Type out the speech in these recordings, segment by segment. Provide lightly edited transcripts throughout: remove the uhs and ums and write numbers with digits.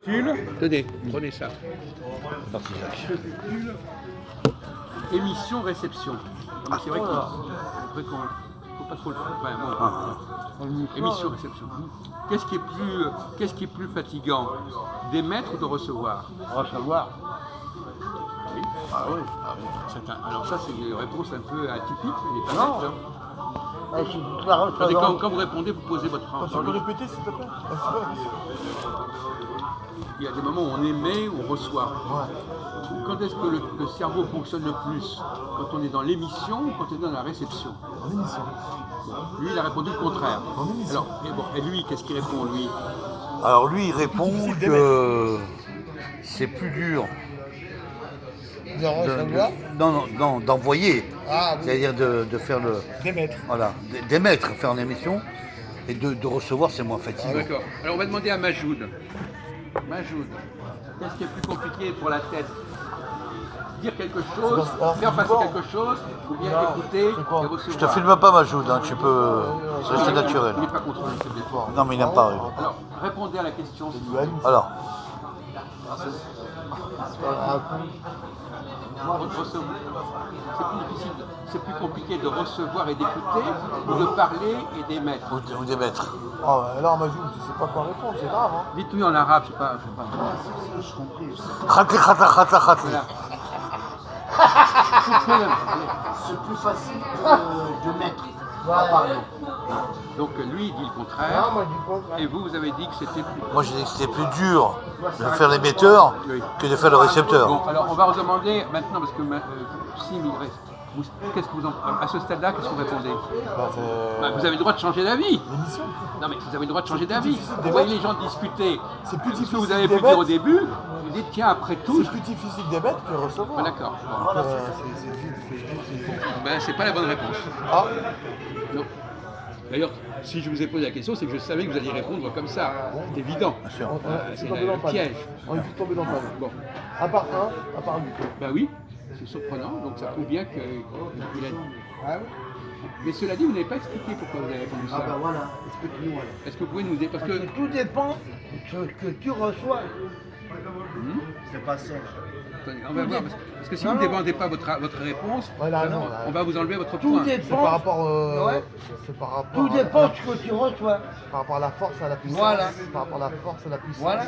specule. Tenez, prenez ça. Specule. Émission, réception. Mais c'est vrai qu'il faut pas trop le faire. Enfin, bon, émission, réception. Qu'est-ce qui est plus fatigant, d'émettre ou de recevoir? Recevoir. Oui. Ah oui. Alors ça, c'est une réponse un peu atypique, mais pas Non. nette, hein. Tu la recevoir. Quand vous répondez, vous posez votre Tu peux répéter s'il te plaît? Il y a des moments où on émet, où on reçoit. Ouais. Quand est-ce que le cerveau fonctionne le plus? Quand on est dans l'émission ou quand on est dans la réception? En émission. Lui, il a répondu le contraire. En émission. Alors, et lui, qu'est-ce qu'il répond, lui? Alors lui, il répond difficile que c'est plus dur De recevoir. d'envoyer, Ah oui. c'est-à-dire de faire le, D'émettre. voilà, d'émettre, faire une émission, et de recevoir, c'est moins fatigant. D'accord. Alors, on va demander à Majoud. Majoud, qu'est-ce qui est plus compliqué pour la tête? Dire quelque chose, faire passer quelque chose, ou bien écouter et recevoir? Je te filme pas, Majoud, hein, tu peux rester naturel. Il n'est pas contrôlé, c'est des fois. Non, mais il n'aime pas. Alors, répondez à la question. s'il vous plaît. Alors, C'est plus compliqué de recevoir et d'écouter ou de parler et d'émettre. ou d'émettre. Ah ouais, alors Majoud, tu sais pas quoi répondre, c'est grave hein. Dites-lui en arabe, je sais pas. Je compris. Khatli, khata, khata, khatli. Voilà. C'est plus facile de mettre. Donc lui, il dit le contraire. Non, moi je dis contraire. Et vous avez dit que c'était plus. Moi, j'ai dit que c'était plus dur de faire l'émetteur que de faire le récepteur. Bon, alors on va vous demander maintenant, parce que Sim, il reste. Qu'est-ce que vous en... À ce stade-là, qu'est-ce que vous répondez? Vous avez le droit de changer d'avis. L'émission. Non, mais vous avez le droit de changer d'avis. difficile Vous d'émettre. voyez les gens discuter. C'est plus Ce que difficile vous avez pu d'émettre. dire au début, vous dites tiens, après tout. C'est plus difficile d'émettre que recevoir. Ah, d'accord. Donc, c'est Ben, c'est pas la bonne réponse. Ah, Non. D'ailleurs, si je vous ai posé la question, c'est que je savais que vous alliez répondre comme ça. C'est évident. C'est tombé dans le le panneau. piège. On est tous tombés dans le panneau. Bon, À part un, à part lui. ben oui, c'est surprenant, donc ça prouve bien qu'il a... Ah oui. Mais cela dit, vous n'avez pas expliqué pourquoi vous avez répondu ça. Ah ben voilà, explique-nous alors. Est-ce que vous pouvez nous dire parce Parce que que tout dépend de ce que tu reçois. C'est pas ça. attendez, on va voir parce que si vous ne demandez pas votre réponse, Voilà, non, on va vous enlever votre Tout point. C'est dépend. par rapport, Ouais. c'est par rapport Tout à- dépend de ce que tu reçois. par rapport à la force, à la puissance. Voilà. Par rapport à la force, à la puissance. Voilà.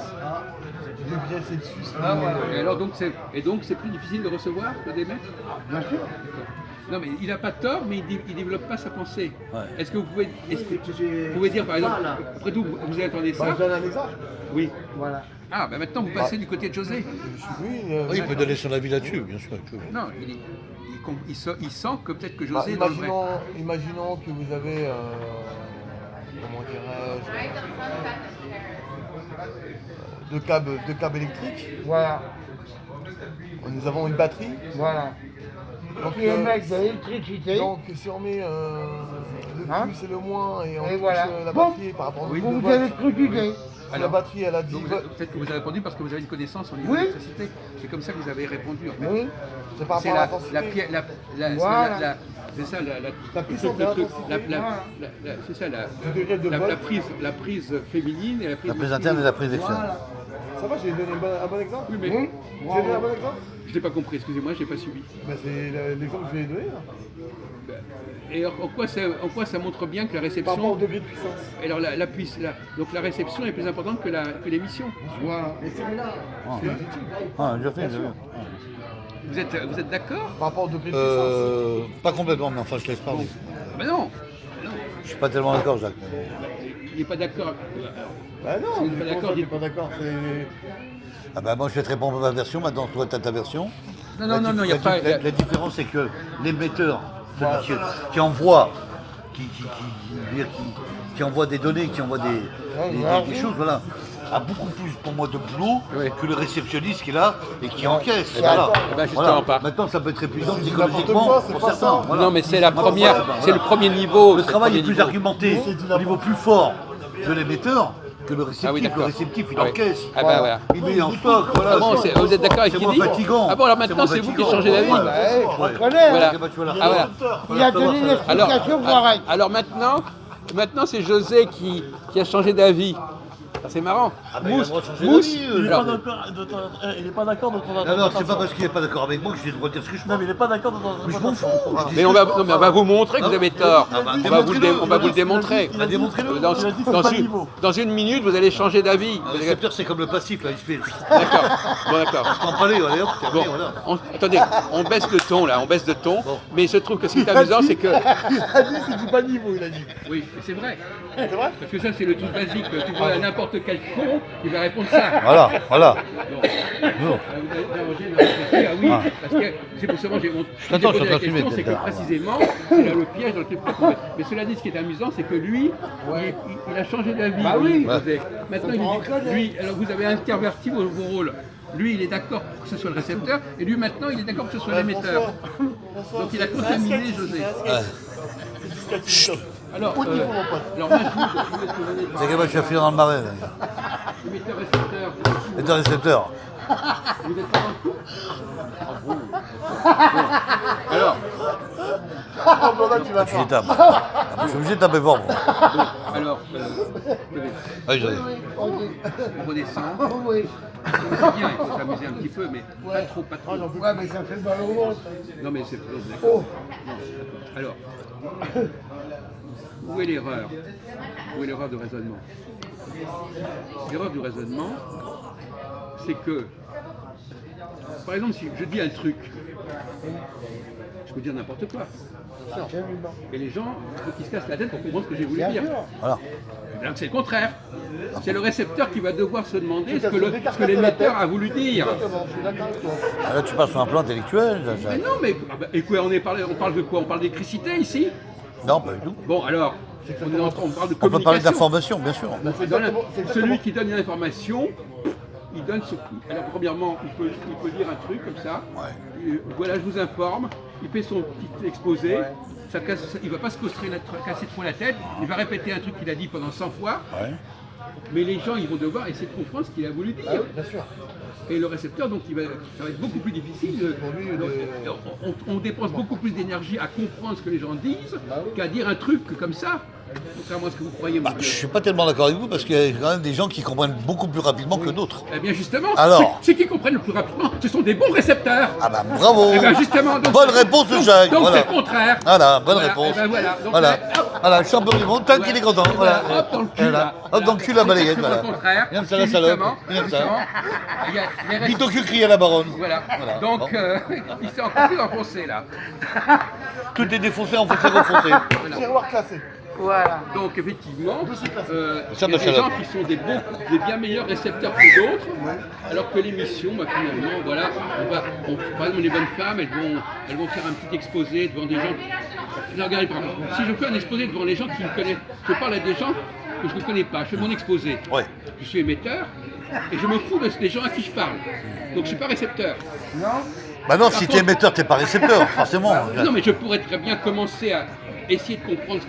Du degré Celsius. Ah, voilà. Et donc c'est plus difficile de recevoir que d'émettre. Bien sûr. Non mais il n'a pas tort, mais il développe pas sa pensée. Ouais. Est-ce que vous pouvez, j'ai- vous pouvez dire par exemple, Voilà. après tout, vous entendez Bah, ça? je donne un exemple. Oui. Voilà. Ah, ben maintenant vous passez du côté de José. Oui, Oui, il peut donner son avis là-dessus, bien sûr. Non, il sent que peut-être que bah, José est dans le vrai. imaginons que vous avez, comment dirais-je, deux câbles électriques. Voilà. Nous avons une batterie. Voilà. Donc, Si le mec de l'électricité, donc si on met le Hein plus et le moins et on Et touche voilà. la Bon. batterie par rapport au Oui. nombre de vous avez watts, électrocuté. si la batterie elle a 10 Donc watts, peut-être que vous avez répondu parce que vous avez une connaissance au niveau Oui. de l'électricité. C'est comme ça que vous avez répondu en fait. Oui. c'est par C'est rapport à la l'intensité. pierre, Voilà. c'est ça La puissance de l'intensité. c'est ça Du degré de vol. la prise féminine et la prise La prise masculine. interne et la prise externe. Voilà. Ça va, j'ai donné un bon exemple. Oui, mais Oui. J'ai donné un bon exemple. je n'ai pas compris, excusez-moi, je n'ai pas suivi. Ben, c'est l'exemple que je viens de donner là. Et en quoi ça montre bien que la Par rapport réception. au degré de puissance. Alors donc la réception est plus importante que l'émission. Voilà. Et c'est là. Ah, déjà fait, déjà fait. Vous êtes d'accord? Par rapport au degré de puissance. Pas complètement, mais enfin, je te laisse parler. Ben non, Je suis pas tellement d'accord, Jacques. il n'est pas d'accord. Bah non, Si vous n'êtes pas d'accord, t'es dites- pas d'accord. Ah bah moi, je vais te répondre à ma version, maintenant, toi, tu as ta version. Non, il n'y a pas. La différence, c'est que l'émetteur, celui qui envoie, qui envoie des données, qui envoie des choses, voilà, a beaucoup plus pour moi de boulot Oui. que le réceptionniste qui est là et qui encaisse. Eh ben, Voilà. eh ben, justement Voilà. pas. Maintenant, ça peut être épuisant C'est psychologiquement n'importe quoi, c'est pour pas certains. ça. Voilà. Non, mais c'est la première, Voilà. c'est le premier niveau. Le c'est travail est premier plus niveau. argumenté, C'est au niveau plus fort de l'émetteur que le réceptif. Ah oui, le d'accord. réceptif, il Ah oui. encaisse. Ah bah voilà. Il met en stock, voilà. Ah bon, vous êtes d'accord avec C'est qui moins dit fatigant. Ah bon, alors maintenant c'est vous qui changez d'avis. Ouais. Je connais. Voilà. Eh ben, tu vois la Ah voilà. Il a donné une Alors, explication correcte. alors maintenant c'est José qui a changé d'avis. Ah, c'est marrant. Ah ben, il a le Mousse, droit de changer mousse. d'avis, Il est Alors, pas d'accord il est pas d'accord de ton Non, non, c'est pas parce qu'il n'est pas d'accord avec moi que j'ai le droit de dire ce que je Non, pense. mais il est pas d'accord de ton Mais je m'en fous. mais on va, non, mais on va vous montrer que vous avez tort. Ah bah, On va vous le, démontrez-le. on va vous le démontrer. Il a dit- Démontrez-le. Dans, il a dit que dans c'est pas une, niveau. dans une minute, vous allez changer d'avis. Le récepteur, c'est comme le passif, là, il se fait. D'accord. Bon, d'accord. En palais, allez hop, Bon, terminé, voilà. attendez, on baisse le ton là, on baisse de ton. Bon. Mais il se trouve que ce qui est amusant, c'est que. Il a dit c'est du bas niveau, il a dit. Oui, c'est vrai. C'est vrai? Parce que ça, c'est le truc basique. Tu vois n'importe quel con, il va répondre ça. Voilà, voilà. Bon. Ah oui, parce que c'est pour ça que j'ai t'attends, posé je la suis en train de question, filmer, c'est que t'es là. précisément, c'est là le piège dans lequel il faut tomber. Mais cela dit, ce qui est amusant, c'est que lui, il a changé d'avis. Bah oui. José. Maintenant, il dit, lui, alors vous avez interverti vos rôles. Lui, il est d'accord pour que ce soit le récepteur, et lui, maintenant, il est d'accord pour que ce soit l'émetteur. Donc il a contaminé José. Alors, Au niveau, mon pote. alors moi, je voulais te donner C'est que moi, je suis affilé dans le marais, là. émetteur-récepteur. Et un récepteur. Vous êtes pas dans le coup? Ah bon. Bon. Alors, Oh, bon, là, tu vas Tu les faire. tapes. Ah, je suis obligé de taper fort, moi. bon, alors, Ah, j'en ai. on redescend. Oui. C'est bien, il faut s'amuser un petit peu, mais pas trop, pas trop. Ouais, mais ça fait mal au ventre. Non, mais c'est non, d'accord. Oh. Non, alors, où est l'erreur? Où est l'erreur de raisonnement? L'erreur du raisonnement, c'est que, par exemple, si je dis un truc, je peux dire n'importe quoi. Et les gens, il faut qu'ils se cassent la tête pour comprendre ce que j'ai voulu dire. Voilà. Donc c'est le contraire. C'est le récepteur qui va devoir se demander Tout à ce que, fait. ce que l'émetteur a voulu dire. Exactement, je suis d'accord avec toi. Ah, là, tu passes sur un plan intellectuel. Mais Jacques. non, mais et quoi, on parle de quoi? On parle d'électricité ici? Non, pas du tout. Bon, alors, on parle de communication. On peut parler d'information, bien sûr. Celui qui donne une information, il donne ce coup. Alors, premièrement, il peut dire un truc comme ça. Ouais. Voilà, je vous informe. Il fait son petit exposé. Il ne va pas se casser trop la tête. Il va répéter un truc qu'il a dit pendant 100 fois. Ouais. Mais les gens, ils vont devoir essayer de comprendre ce qu'il a voulu dire. Bien sûr. Et le récepteur, donc, ça va être beaucoup plus difficile. On dépense beaucoup plus d'énergie à comprendre ce que les gens disent qu'à dire un truc comme ça. Contrairement à ce que vous croyez, mon Bah, je vieux. suis pas tellement d'accord avec vous parce qu'il y a quand même des gens qui comprennent beaucoup plus rapidement que d'autres. Eh bien, justement, Alors ceux qui comprennent le plus rapidement, ce sont des bons récepteurs. Ah bah bravo. Eh bien, justement, donc, Bonne réponse de donc- Jacques. Donc, Voilà. c'est le contraire. Voilà, bonne Voilà, réponse. eh ben, voilà. Donc, Voilà. hop. Voilà, champion du monde, tant qu'il est content. Et Voilà. hop dans le cul. Voilà. là. Hop dans le cul la balayette. C'est Voilà. le contraire. Il aime ça la salope. Justement, Il aime ça. justement, il y a les récepteurs. Vite au cul, crier à la baronne. Voilà. Voilà. Donc, Bon. il s'est encore plus enfoncé là. Tout est défoncé, enfoncé, refoncé. Voilà. Tiroir classé. Voilà. Donc effectivement, Ça il y a me des fait gens là. qui sont des bien meilleurs récepteurs que d'autres, alors que l'émission, bah, finalement, voilà, par exemple les bonnes femmes, elles vont faire un petit exposé devant des gens. Non, regardez, par exemple, si je fais un exposé devant les gens qui me connaissent, je parle à des gens que je ne connais pas, je fais mon exposé. Ouais. Je suis émetteur et je me fous des gens à qui je parle. Donc je ne suis pas récepteur. Non. Bah non, si t'es émetteur, t'es pas récepteur, forcément. Non, mais je pourrais très bien commencer à essayer de comprendre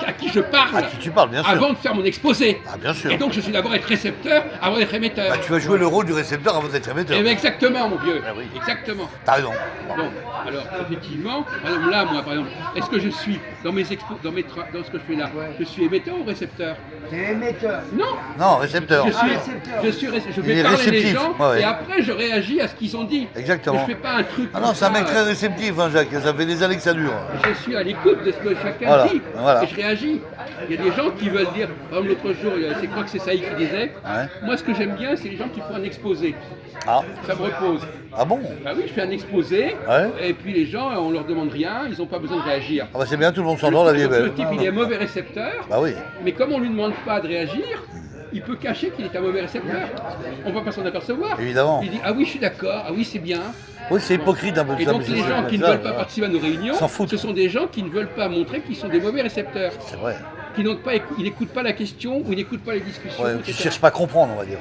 à qui je parle À qui tu parles, bien sûr. avant de faire mon exposé. Ah, bien sûr. Et donc je suis d'abord être récepteur avant d'être émetteur. Bah, tu vas jouer le rôle du récepteur avant d'être émetteur. Eh bien, exactement, mon vieux. Ah oui. Exactement. T'as raison. Bon, alors effectivement, par exemple, là, moi, par exemple, est-ce que je suis dans mes expos, dans ce que je fais là, je suis émetteur ou récepteur? C'est émetteur. Non. Non, récepteur. Je Il est vais parler les réceptif, gens ouais, ouais. et après je réagis à ce qu'ils ont dit. Exactement. Je fais pas un truc. Ah non, comme c'est un ça, mec très réceptif, hein, Jacques. Ça fait des années que ça dure. Je suis à l'écoute de ce que chacun Voilà, dit voilà. et je réagis. Il y a des gens qui veulent dire, par exemple l'autre jour, c'est quoi que c'est Saïd qui disait, Ouais. moi ce que j'aime bien c'est les gens qui font un exposé, Ah, ça me repose. ah bon? Bah oui, je fais un exposé Ouais. et puis les gens, on leur demande rien, ils n'ont pas besoin de réagir. Ah bah c'est bien, tout le monde s'endort, la vie est Le belle. type il est mauvais récepteur, Bah oui. mais comme on lui demande pas de réagir, il peut cacher qu'il est un mauvais récepteur. On va pas s'en apercevoir. Évidemment. Il dit ah oui je suis d'accord, ah oui c'est bien. Oui, c'est hypocrite un peu Et ça. donc mais les c'est- gens qui ne ça, veulent pas voilà. participer à nos réunions, S'en foutent. ce sont des gens qui ne veulent pas montrer qu'ils sont des mauvais récepteurs, C'est vrai. qui ils n'écoutent pas la question ou ils n'écoutent pas les discussions. Ouais, etc. tu cherches pas à comprendre, on va dire.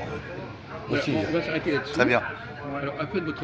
Voilà, Aussi. bon, on va s'arrêter là-dessus. Très bien. Alors, faites votre